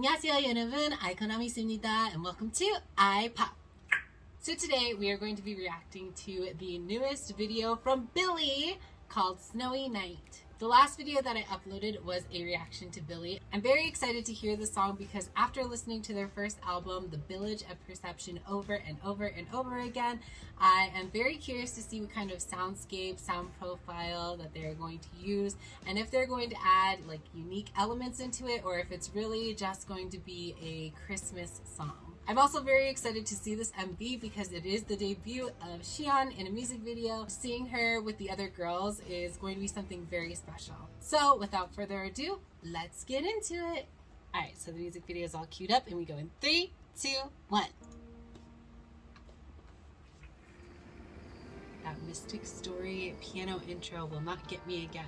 안녕하세요 여러분, Konami and welcome to iPop. So today we are going to be reacting to the newest video from Billlie called Snowy Night. The last video that I uploaded was a reaction to Billlie. I'm very excited to hear the song because after listening to their first album, The Village of Perception, over and over and over again, I am very curious to see what kind of soundscape, sound profile that they're going to use, and if they're going to add like unique elements into it, or if it's really just going to be a Christmas song. I'm also very excited to see this MV because it is the debut of Xion in a music video. Seeing her with the other girls is going to be something very special. So without further ado, let's get into it. Alright, so the music video is all queued up and we go in 3, 2, 1. That Mystic Story piano intro will not get me again.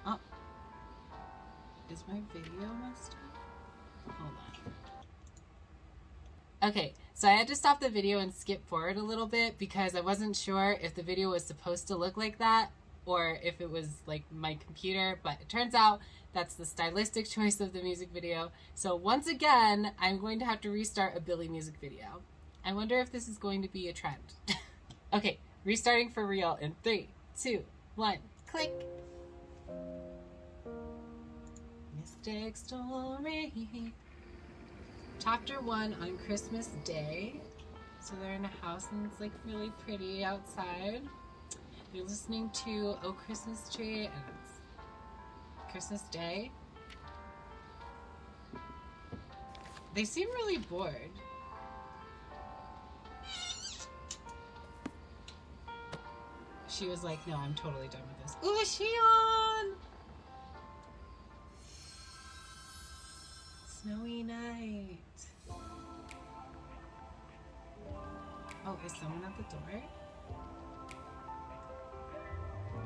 Oh. Is my video messed up? Hold on. Okay, so I had to stop the video and skip forward a little bit because I wasn't sure if the video was supposed to look like that or if it was like my computer, but it turns out that's the stylistic choice of the music video. So once again, I'm going to have to restart a Billlie music video. I wonder if this is going to be a trend. Okay, restarting for real in 3, 2, 1, click. Mystic Story. Chapter 1 on Christmas Day. So they're in a house and it's like really pretty outside. They're listening to Oh Christmas Tree and it's Christmas Day. They seem really bored. She was like, no, I'm totally done with this. Ooh, Xion! Snowy night. Oh, is someone at the door?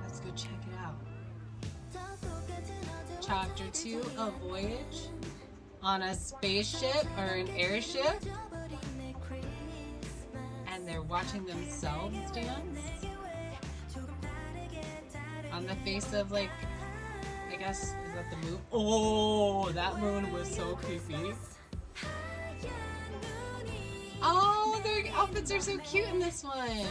Let's go check it out. Chapter 2, A Voyage on a spaceship or an airship. And they're watching themselves dance. On the face of like, I guess, is that the moon? Oh, that moon was so creepy. Oh, their outfits are so cute in this one.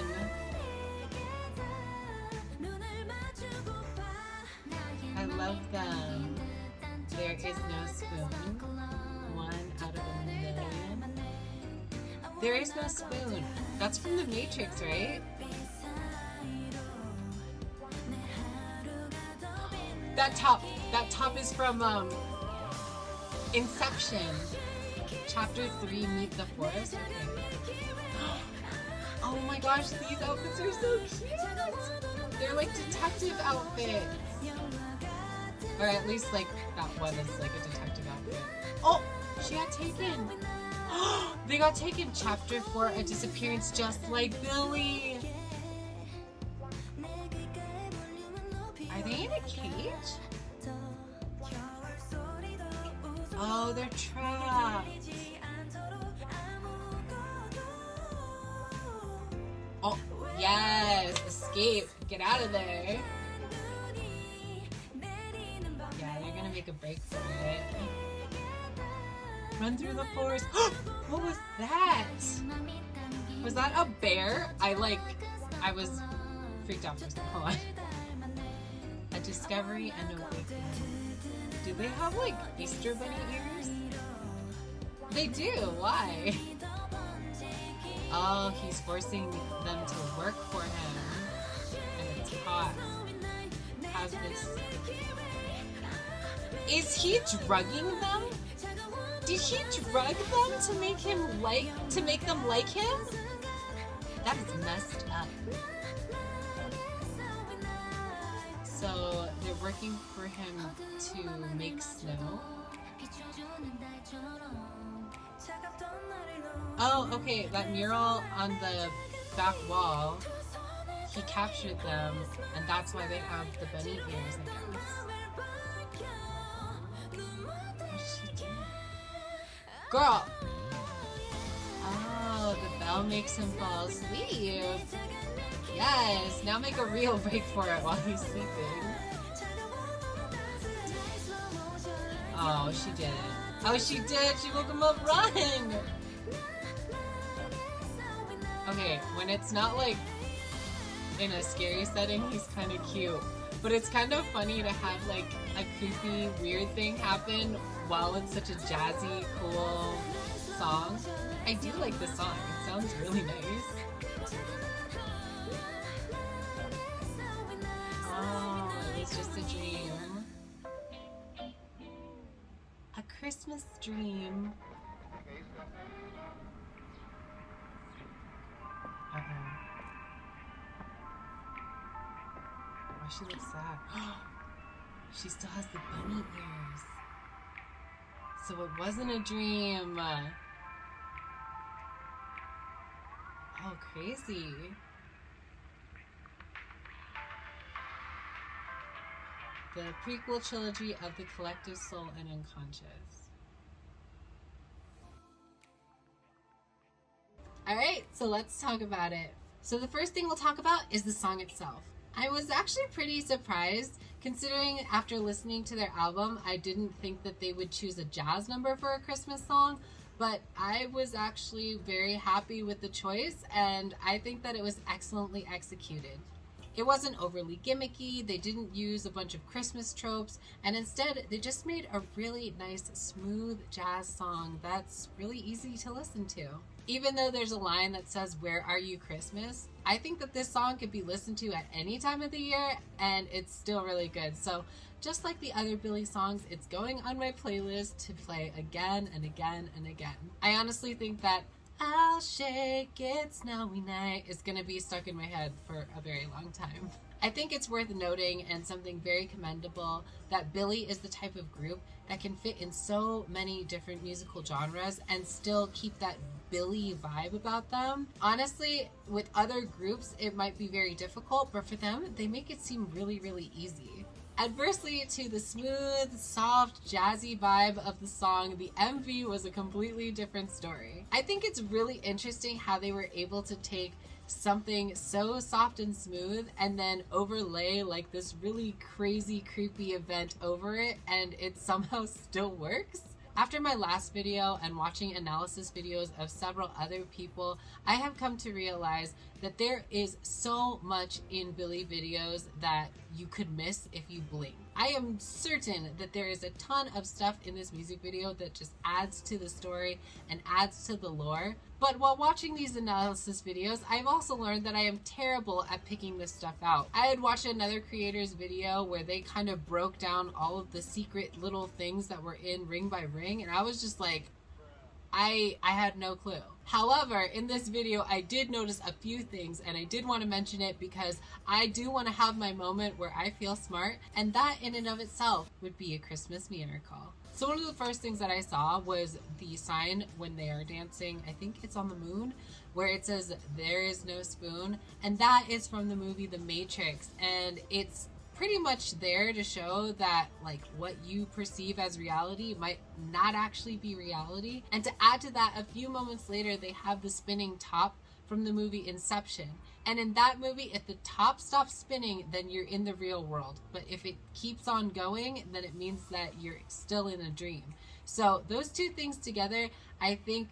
I love them. There is no spoon. 1 out of a million. There is no spoon. That's from the Matrix, right? That top is from Inception. Chapter 3, Meet the Forest. Okay. Oh my gosh, these outfits are so cute. They're like detective outfits. Or at least like that one is like a detective outfit. Oh, she got taken. They got taken. Chapter 4, A Disappearance Just Like Billlie. Are they in a cage? Oh, they're trapped. Oh, yes, escape. Get out of there. Yeah, they're gonna make a break for it. Run through the forest. What was that? Was that a bear? I was freaked out for a second. Hold on. A discovery and a awakening. Do they have like Easter bunny ears? They do. Why? Oh, he's forcing them to work for him. And it's hot. How's this? Is he drugging them? Did he drug them to make them like him? That is messed up. So they're working for him to make snow. Oh, okay, that mural on the back wall, he captured them, and that's why they have the bunny ears, I guess. What did she do? Girl! Oh, the bell makes him fall asleep. Yes, now make a real break for it while he's sleeping. Oh, she didn't. Oh, she did. She woke him up. Run! Okay, when it's not like in a scary setting, he's kind of cute. But it's kind of funny to have like a creepy, weird thing happen while it's such a jazzy, cool song. I do like this song. It sounds really nice. Oh, it's just a dream. A Christmas dream. Uh-oh. Oh, she looks sad. She still has the bunny ears. So it wasn't a dream. Oh, crazy. The prequel trilogy of the collective soul and unconscious. Alright, so let's talk about it. So the first thing we'll talk about is the song itself. I was actually pretty surprised, considering after listening to their album, I didn't think that they would choose a jazz number for a Christmas song, but I was actually very happy with the choice, and I think that it was excellently executed. It wasn't overly gimmicky, they didn't use a bunch of Christmas tropes, and instead they just made a really nice, smooth jazz song that's really easy to listen to. Even though there's a line that says, "Where are you, Christmas?" I think that this song could be listened to at any time of the year, and it's still really good. So just like the other Billlie songs, it's going on my playlist to play again and again and again. I honestly think that "I'll Shake It Snowy Night" is going to be stuck in my head for a very long time. I think it's worth noting, and something very commendable, that Billlie is the type of group that can fit in so many different musical genres and still keep that Billlie vibe about them. Honestly, with other groups, it might be very difficult, but for them, they make it seem really, really easy. Adversely to the smooth, soft, jazzy vibe of the song, the MV was a completely different story. I think it's really interesting how they were able to take something so soft and smooth and then overlay like this really crazy, creepy event over it, and it somehow still works. After my last video and watching analysis videos of several other people, I have come to realize that there is so much in Billlie videos that you could miss if you blink. I am certain that there is a ton of stuff in this music video that just adds to the story and adds to the lore. But while watching these analysis videos, I've also learned that I am terrible at picking this stuff out. I had watched another creator's video where they kind of broke down all of the secret little things that were in Ring by Ring, and I was just like, I had no clue. However, in this video, I did notice a few things, and I did want to mention it because I do want to have my moment where I feel smart, and that in and of itself would be a Christmas miracle. So one of the first things that I saw was the sign when they are dancing, I think it's on the moon, where it says, "There is no spoon," and that is from the movie The Matrix, and it's pretty much there to show that like what you perceive as reality might not actually be reality. And to add to that, a few moments later they have the spinning top from the movie Inception, and in that movie if the top stops spinning then you're in the real world, but if it keeps on going then it means that you're still in a dream. So those two things together I think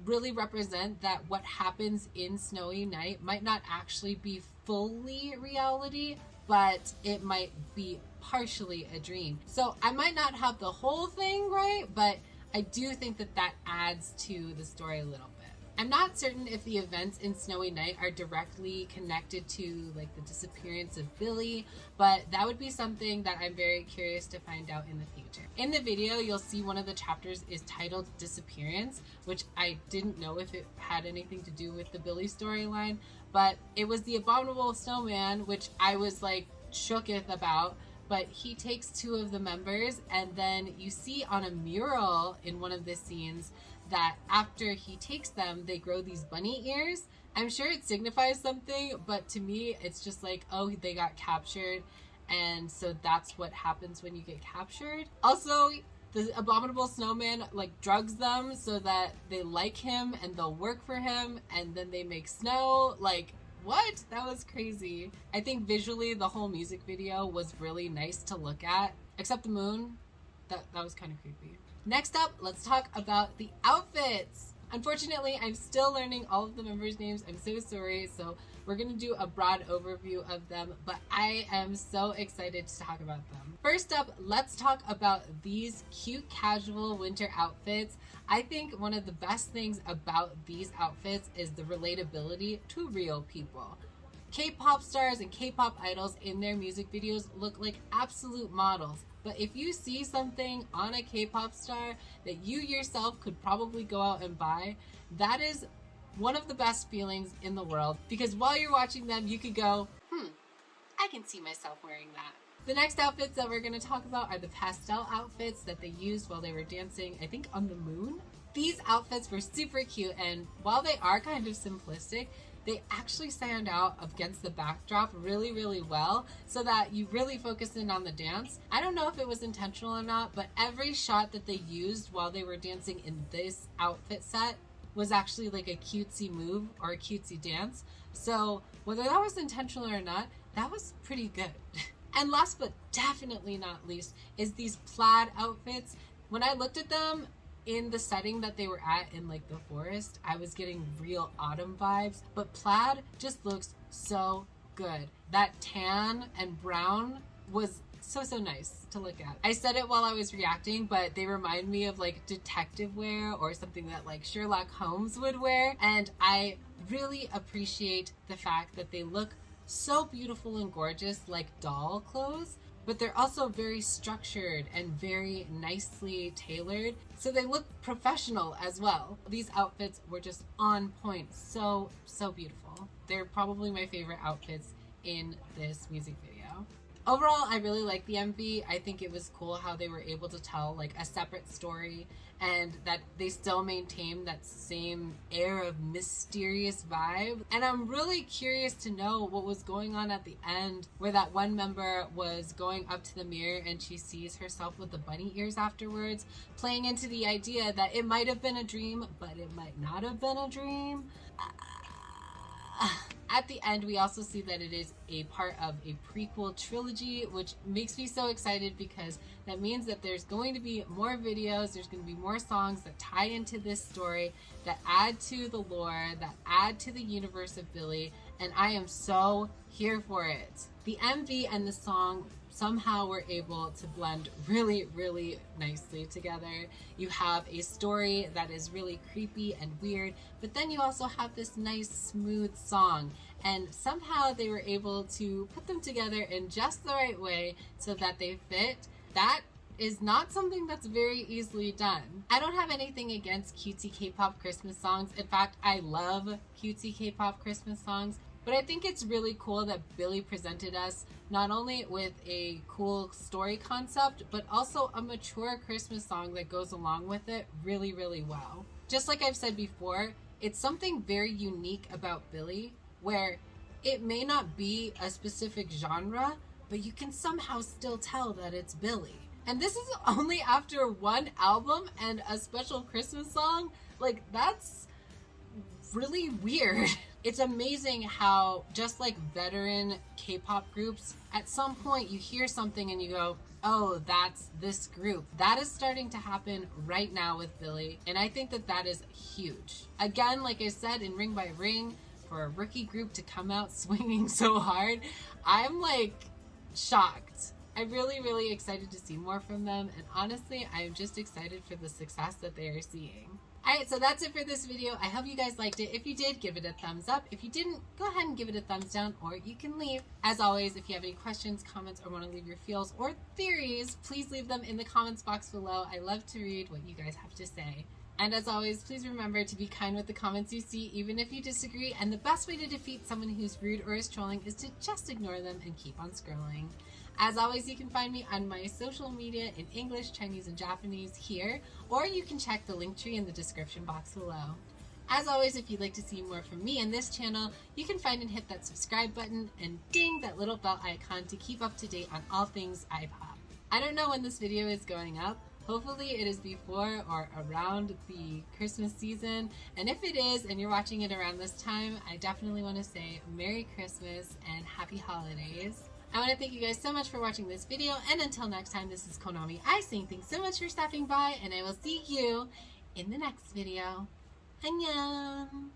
really represent that what happens in Snowy Night might not actually be fully reality, but it might be partially a dream. So I might not have the whole thing right, but I do think that that adds to the story a little bit. I'm not certain if the events in Snowy Night are directly connected to like the disappearance of Billlie, but that would be something that I'm very curious to find out in the future. In the video, you'll see one of the chapters is titled Disappearance, which I didn't know if it had anything to do with the Billlie storyline, but it was the abominable snowman, which I was like shooketh about. But he takes two of the members, and then you see on a mural in one of the scenes that after he takes them, they grow these bunny ears. I'm sure it signifies something, but to me, it's just like, oh, they got captured, and so that's what happens when you get captured. Also, the abominable snowman like drugs them so that they like him and they'll work for him, and then they make snow. Like, what? That was crazy. I think visually the whole music video was really nice to look at, except the moon. that was kind of creepy. Next up, let's talk about the outfits. Unfortunately, I'm still learning all of the members' names. I'm so sorry. So we're going to do a broad overview of them, but I am so excited to talk about them. First up, let's talk about these cute casual winter outfits. I think one of the best things about these outfits is the relatability to real people. K-pop stars and K-pop idols in their music videos look like absolute models. But if you see something on a K-pop star that you yourself could probably go out and buy, that is one of the best feelings in the world. Because while you're watching them, you could go, I can see myself wearing that. The next outfits that we're going to talk about are the pastel outfits that they used while they were dancing, I think on the moon. These outfits were super cute, and while they are kind of simplistic, they actually stand out against the backdrop really, really well so that you really focus in on the dance. I don't know if it was intentional or not, but every shot that they used while they were dancing in this outfit set was actually like a cutesy move or a cutesy dance. So whether that was intentional or not, that was pretty good. And last but definitely not least is these plaid outfits. When I looked at them, in the setting that they were at in like the forest, I was getting real autumn vibes, but plaid just looks so good. That tan and brown was so nice to look at. I said it while I was reacting, but they remind me of like detective wear or something that like Sherlock Holmes would wear, and I really appreciate the fact that they look so beautiful and gorgeous like doll clothes, but they're also very structured and very nicely tailored, so they look professional as well. These outfits were just on point, so beautiful. They're probably my favorite outfits in this music video. Overall, I really like the MV. I think it was cool how they were able to tell like a separate story and that they still maintain that same air of mysterious vibe. And I'm really curious to know what was going on at the end where that one member was going up to the mirror and she sees herself with the bunny ears afterwards, playing into the idea that it might have been a dream, but it might not have been a dream. At the end, we also see that it is a part of a prequel trilogy, which makes me so excited because that means that there's going to be more videos, there's going to be more songs that tie into this story, that add to the lore, that add to the universe of Billlie, and I am so here for it. The MV and the song somehow were able to blend really nicely together. You have a story that is really creepy and weird, but then you also have this nice smooth song, and somehow they were able to put them together in just the right way so that they fit. That is not something that's very easily done. I don't have anything against cutesy K-pop Christmas songs. In fact, I love cutesy K-pop Christmas songs. But I think it's really cool that Billlie presented us not only with a cool story concept, but also a mature Christmas song that goes along with it really well. Just like I've said before, it's something very unique about Billlie, where it may not be a specific genre, but you can somehow still tell that it's Billlie. And this is only after one album and a special Christmas song. Like, that's really weird. It's amazing how, just like veteran K-pop groups, at some point you hear something and you go, oh, that's this group. That is starting to happen right now with Billlie, and I think that that is huge. Again, like I said, in Ring by Ring, for a rookie group to come out swinging so hard, I'm like shocked. I'm really excited to see more from them, and honestly, I'm just excited for the success that they are seeing. Alright, so that's it for this video. I hope you guys liked it. If you did, give it a thumbs up. If you didn't, go ahead and give it a thumbs down, or you can leave. As always, if you have any questions, comments, or want to leave your feels or theories, please leave them in the comments box below. I love to read what you guys have to say. And as always, please remember to be kind with the comments you see, even if you disagree, and the best way to defeat someone who's rude or is trolling is to just ignore them and keep on scrolling. As always, you can find me on my social media in English, Chinese, and Japanese here, or you can check the link tree in the description box below. As always, if you'd like to see more from me and this channel, you can find and hit that subscribe button and ding that little bell icon to keep up to date on all things iPop. I don't know when this video is going up. Hopefully it is before or around the Christmas season, and if it is and you're watching it around this time, I definitely want to say Merry Christmas and Happy Holidays. I want to thank you guys so much for watching this video, and until next time, this is Konami Ai saying thanks so much for stopping by, and I will see you in the next video. Annyeong!